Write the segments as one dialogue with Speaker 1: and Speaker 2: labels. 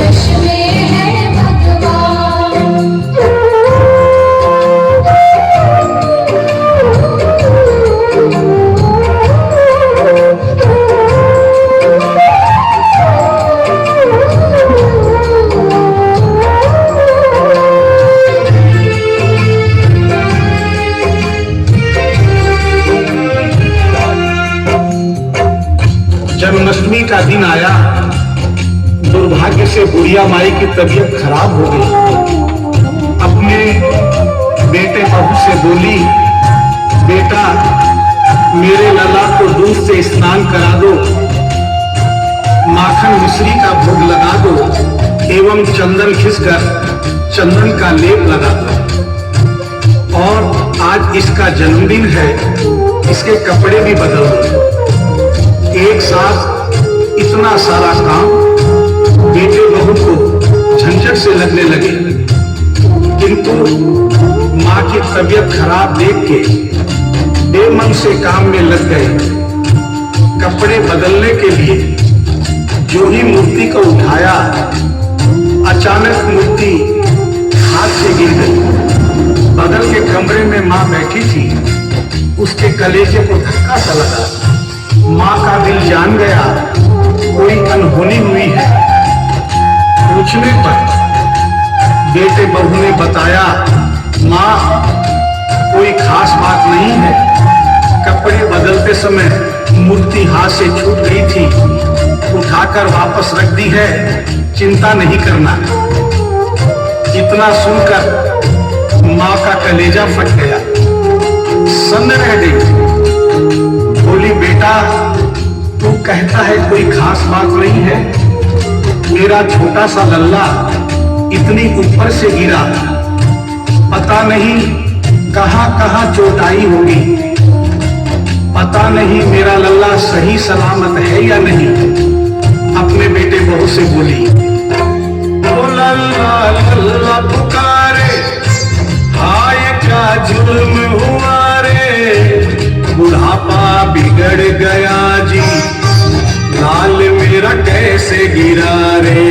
Speaker 1: वश में है भगवान।
Speaker 2: जन्माष्टमी का दिन आया, दुर्भाग्य से बुढ़िया माई की तबीयत खराब हो गई। अपने बेटे बहू से बोली, बेटा मेरे लला को दूध से स्नान करा दो, माखन मिश्री का भोग लगा दो एवं चंदन घिसकर चंदन का लेप लगा दो। और आज इसका जन्मदिन है, इसके कपड़े भी बदल दो। एक साथ इतना सारा काम बेटे बहू को झंझट से लगने लगे, किंतु माँ की तबीयत खराब देख के बेमन से काम में लग गए। कपड़े बदलने के लिए जो ही मूर्ति को उठाया, अचानक मूर्ति हाथ से गिर गई। बगल के कमरे में माँ बैठी थी, उसके कलेजे को धक्का सा लगा। माँ का दिल जान गया कोई अनहोनी हुई है। पूछने पर बेटे बहू ने बताया, माँ कोई खास बात नहीं है, कपड़े बदलते समय मूर्ति हाथ से छूट गई थी, उठाकर वापस रख दी है, चिंता नहीं करना। इतना सुनकर माँ का कलेजा फट गया, सन्न रह गई। बोली, बेटा तू कहता है कोई खास बात नहीं है, मेरा छोटा सा लल्ला इतनी ऊपर से गिरा, पता नहीं कहां कहां चोट आई होगी, पता नहीं मेरा लल्ला सही सलामत है या नहीं। अपने बेटे बहू से बोली, ओ लल्ला लल्ला पुकारे, हाय क्या जुल्म हुआ रे, बुढ़ापा बिगड़ गया जी, लाल मेरा कैसे गिरा रे।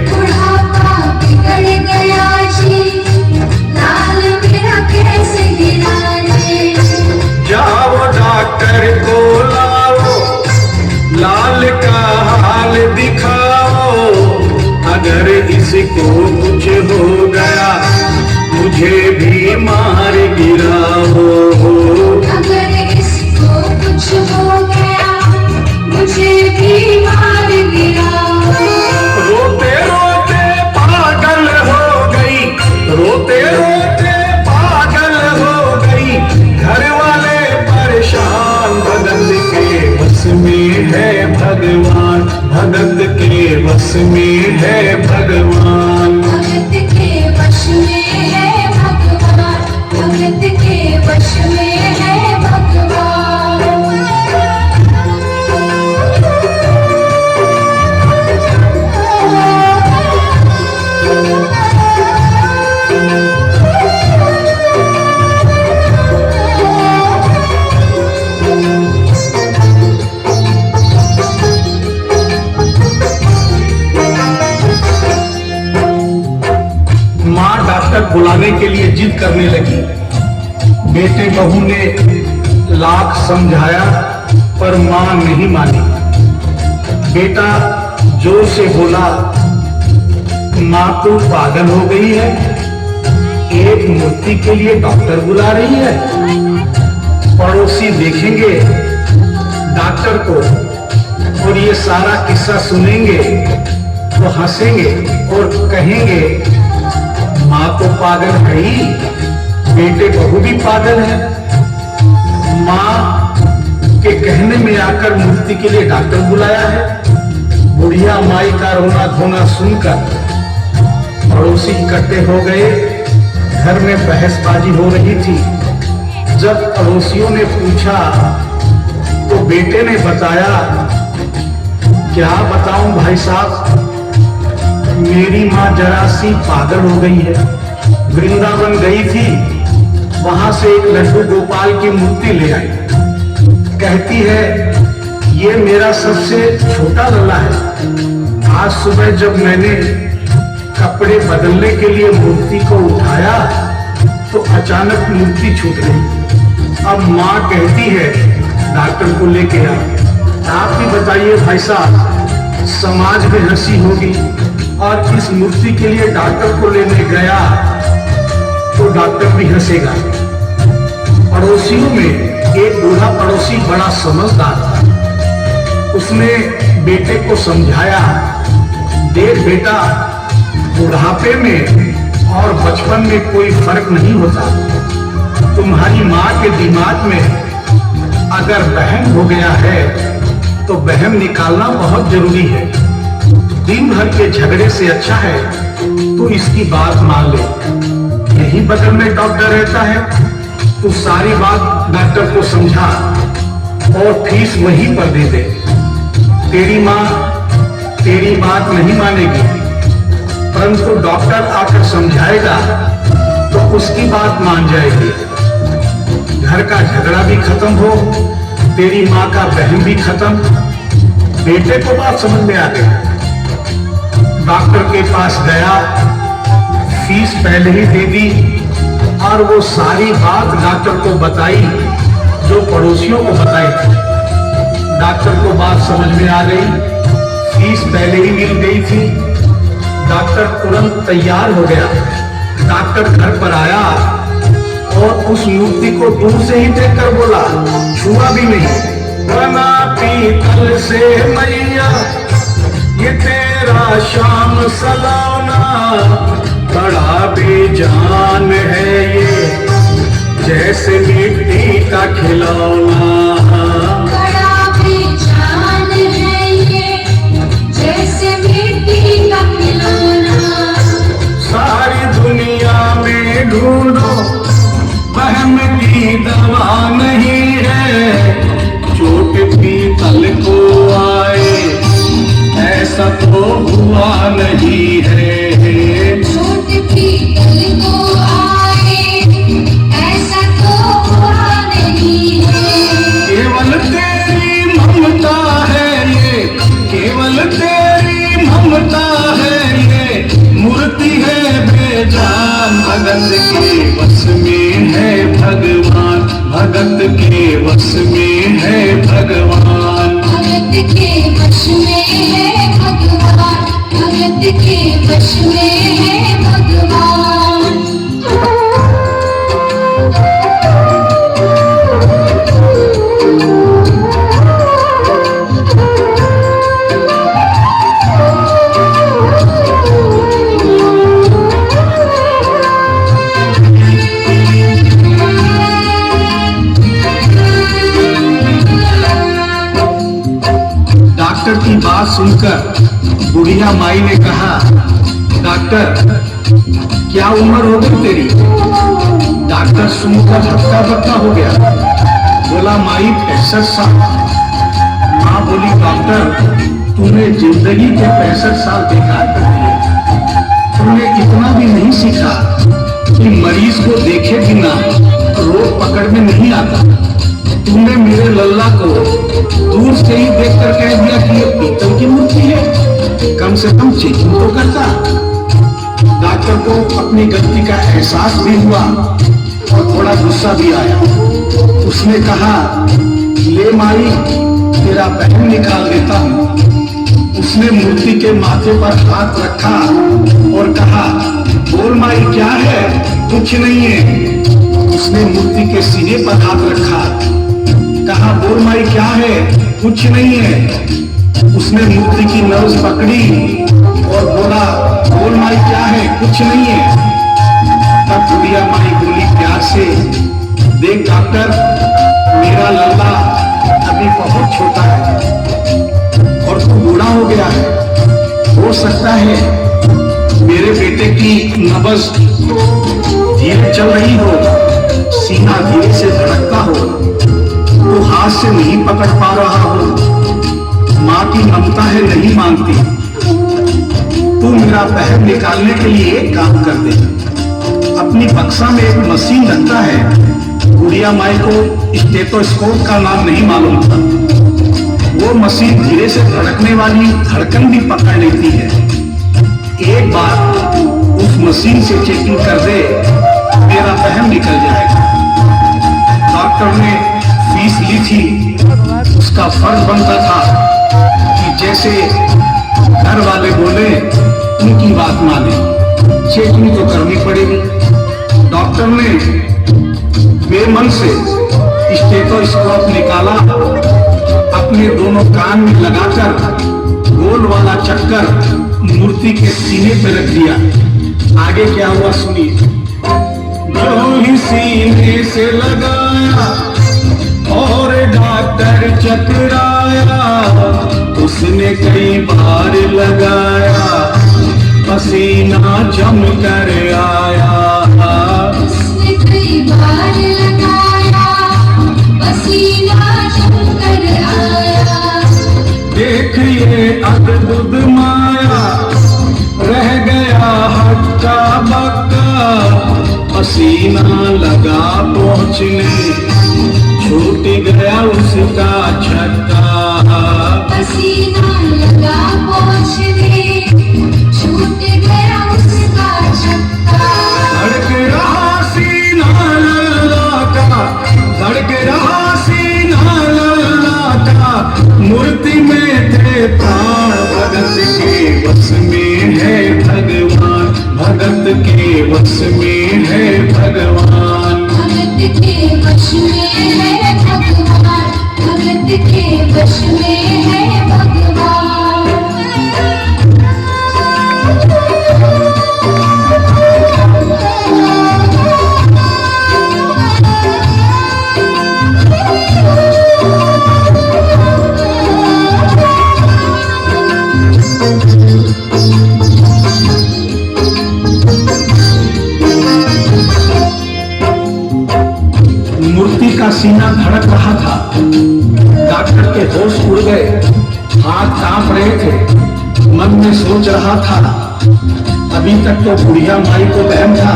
Speaker 1: बुढ़ापा बिगड़ गया जी, लाल मेरा कैसे गिरा रे।
Speaker 2: जाओ डॉक्टर को लाओ, लाल का हाल दिखाओ, अगर इसको कुछ हो गया मुझे भी मार गिराओ।
Speaker 1: अगर इसको कुछ हो गया मुझे भी मार गिराओ।
Speaker 2: रोते रोते पागल हो गई, रोते रोते पागल हो गई, घर वाले परेशान, भगत के बस में है भगवान, भगत के बस में है भगवान।
Speaker 1: भगत के वश में है भगवान, भगत के वश में है भगवान।
Speaker 2: बुलाने के लिए जिद करने लगी। बेटे बहू ने लाख समझाया पर मां नहीं मानी। बेटा जोर से बोला, मां तो पागल हो गई है, एक मूर्ति के लिए डॉक्टर बुला रही है। पड़ोसी देखेंगे डॉक्टर को और ये सारा किस्सा सुनेंगे तो हंसेंगे और कहेंगे माँ तो पागल है ही, बेटे बहू भी पागल है। माँ के कहने में आकर मूर्ति के लिए डॉक्टर बुलाया है। बुढ़िया माई का रोना धोना सुनकर पड़ोसी इकट्ठे हो गए। घर में बहसबाजी हो रही थी। जब पड़ोसियों ने पूछा तो बेटे ने बताया, क्या बताऊं भाई साहब, मेरी माँ जरा सी पागल हो गई है। वृंदावन गई थी, वहां से एक लड्डू गोपाल की मूर्ति ले आई। कहती है ये मेरा सबसे छोटा लल्ला है, आज सुबह जब मैंने कपड़े बदलने के लिए मूर्ति को उठाया तो अचानक मूर्ति छूट गई। अब माँ कहती है डॉक्टर को लेके आ। आप भी बताइए भाई साहब, समाज में हंसी होगी और इस मूर्ति के लिए डॉक्टर को लेने गया तो डॉक्टर भी हंसेगा। पड़ोसियों में एक बूढ़ा पड़ोसी बड़ा समझदार था। उसने बेटे को समझाया, देख बेटा, बुढ़ापे में और बचपन में कोई फर्क नहीं होता। तुम्हारी माँ के दिमाग में अगर वहम हो गया है तो वहम निकालना बहुत जरूरी है। दिन भर के झगड़े से अच्छा है तो इसकी बात मान ले। यही बगल में डॉक्टर रहता है, तू सारी बात डॉक्टर को समझा और फीस वहीं पर दे दे। तेरी माँ तेरी बात नहीं मानेगी, परंतु डॉक्टर आकर समझाएगा तो उसकी बात मान जाएगी। घर का झगड़ा भी खत्म हो, तेरी माँ का बहन भी खत्म। बेटे को बात समझ में आ गई। डॉक्टर के पास गया, फीस पहले ही दे दी और वो सारी बात डॉक्टर को बताई जो पड़ोसियों को बताई थी। डॉक्टर को बात समझ में आ गई, फीस पहले ही मिल गई थी। डॉक्टर तुरंत तैयार हो गया। डॉक्टर घर पर आया और उस मूर्ति को दूर से ही देखकर बोला, छुआ भी नहीं। बना पीतल से मैया ये तेरा शाम सलाना, बड़ा बेजान है ये जैसे मिट्टी का खिलौना।
Speaker 1: बड़ा बेजान है ये जैसे मिट्टी का खिलौना।
Speaker 2: सारी दुनिया में ढूंढो वहम की दवा नहीं है, चोट पीतल को आए ऐसा तो हुआ नहीं है।
Speaker 1: चोट पीतल को आए ऐसा तो हुआ नहीं है।
Speaker 2: केवल तेरी ममता है ये, केवल तेरी ममता है ये, मूर्ति है बेजान। भगत के वश में है भगवान, भगत के वश में है भगवान।
Speaker 1: भगत के वश में है भगवान, भगत के वश में है भगवान।
Speaker 2: डॉक्टर की बात सुनकर बुढ़िया माई ने कहा, डॉक्टर क्या उम्र हो गई तेरी? डॉक्टर सुनकर हक्का बक्का हो गया, बोला माई 65 साल। माँ बोली, डॉक्टर तूने जिंदगी के 65 साल बेकार कर दिए। तूने इतना भी नहीं सीखा कि मरीज को देखे बिना रोग पकड़ में नहीं आता। तुमने मेरे लल्ला को दूर से ही देखकर कह दिया कि ये पीतल की मूर्ति है, कम से कम चेकिंग तो करता। डॉक्टर को अपनी गलती का एहसास भी हुआ और थोड़ा गुस्सा भी आया। उसने कहा, ले माई तेरा बहन निकाल देता हूँ। उसने मूर्ति के माथे पर हाथ रखा और कहा, बोल माई क्या है? कुछ नहीं है। उसने मूर्ति के सीने पर हाथ रखा, कहा, बोल माई क्या है? कुछ नहीं है। उसने मूर्ति की नब्ज पकड़ी और बोला, बोल माई क्या है? कुछ नहीं है। तब बुढ़िया माई बोली प्यार से, देख डॉक्टर, मेरा लल्ला अभी बहुत छोटा है और तू बूढ़ा हो गया है। हो सकता है मेरे बेटे की नब्ज धीरे चल रही हो, सीना धीरे से धड़कता हो, तो हाथ से नहीं पकड़ पा रहा हो। माँ की ममता है नहीं मांगती। तू मेरा बहन निकालने के लिए एक काम कर दे, अपनी बक्सा में एक मशीन रखता है। बुढ़िया माई को स्टेथोस्कोप का नाम नहीं मालूम था। वो मशीन धीरे से धड़कने वाली धड़कन भी पकड़ लेती है। एक बार उस मशीन से चेकिंग कर दे, मेरा बहन निकल जाएगा। डॉक्टर ने फीस ली थी, उसका फर्ज बनता था कि जैसे घर वाले बोले उनकी बात माने, चेकिंग तो करनी पड़ेगी। डॉक्टर ने बेमन से स्टेथोस्कोप निकाला, अपने दोनों कान में लगाकर गोल वाला चक्कर मूर्ति के सीने पे रख दिया। आगे क्या हुआ सुनिए। ही सीने से लगाया और डॉक्टर चकराया, उसने कई बार लगाया, पसीना जम कर आया।
Speaker 1: उसने कई बार लगाया, पसीना जम कर आया।
Speaker 2: देखिए अद्भुत माया, रह गया हक्का बक्का, पसीना लगा पहुंचने, छूट गया उसका छक्का।
Speaker 1: पसीना लगा पहुंचने, छूट गया उसका छक्का।
Speaker 2: धड़क रहा सीना लल्ला का, धड़क रहा सीना लल्ला का, मूर्ति में थे प्राण, भगत के वश में है भगवान, भगत के वश में है भगवान।
Speaker 1: भगत के वश में है भगवान, भगत के वश में है भगवान।
Speaker 2: मूर्ति का सीना धड़क रहा था। डॉक्टर के होश उड़ गए, हाथ कांप रहे थे। मन में सोच रहा था, अभी तक तो बुढ़िया माई को बहन था,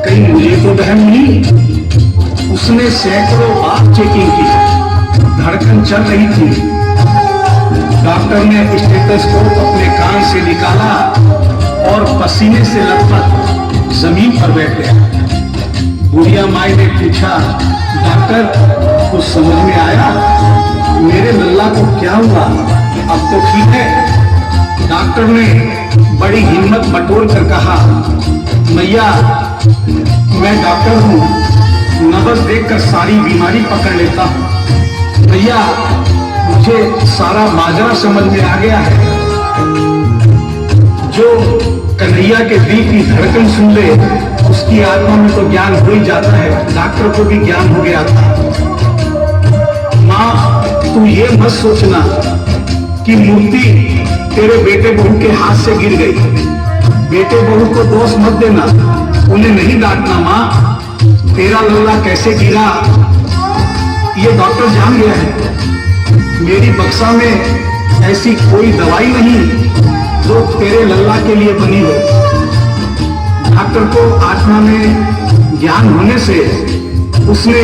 Speaker 2: कहीं मुझे तो बहन नहीं। उसने सैकड़ों बार चेकिंग की, धड़कन चल रही थी। डॉक्टर ने स्टेथोस्कोप अपने कान से निकाला और पसीने से लथपथ जमीन पर बैठ गया। बुढ़िया माई ने पूछा, डॉक्टर कुछ समझ में आया? मेरे लल्ला को क्या हुआ? अब तो ठीक है। डॉक्टर ने बड़ी हिम्मत बटोर कर कहा, मैया मैं डॉक्टर हूँ, नब्ज देखकर सारी बीमारी पकड़ लेता हूँ। भैया मुझे सारा माजरा समझ में आ गया है। जो कन्हैया के दिल की धड़कन सुन ले, उसकी आत्मा में तो ज्ञान हो ही जाता है। डॉक्टर को भी ज्ञान हो गया था। माँ तू ये मत सोचना कि मूर्ति तेरे बेटे बहू के हाथ से गिर गई। बेटे बहू को दोष मत देना, उन्हें नहीं डांटना। माँ तेरा लल्ला कैसे गिरा ये डॉक्टर जान गया है। मेरी बक्सा में ऐसी कोई दवाई नहीं जो तेरे लल्ला के लिए बनी हो। डॉक्टर को आत्मा में ज्ञान होने से उसने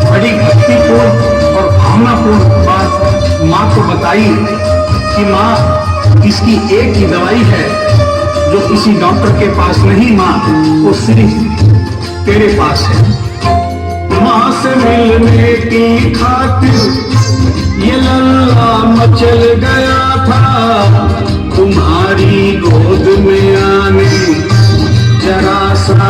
Speaker 2: बड़ी भक्तिपूर्ण और भावनापूर्ण बात माँ को बताई कि माँ इसकी एक ही दवाई है जो किसी डॉक्टर के पास नहीं, माँ वो सिर्फ तेरे पास है। माँ से मिलने की खातिर ये लल्ला मचल गया था,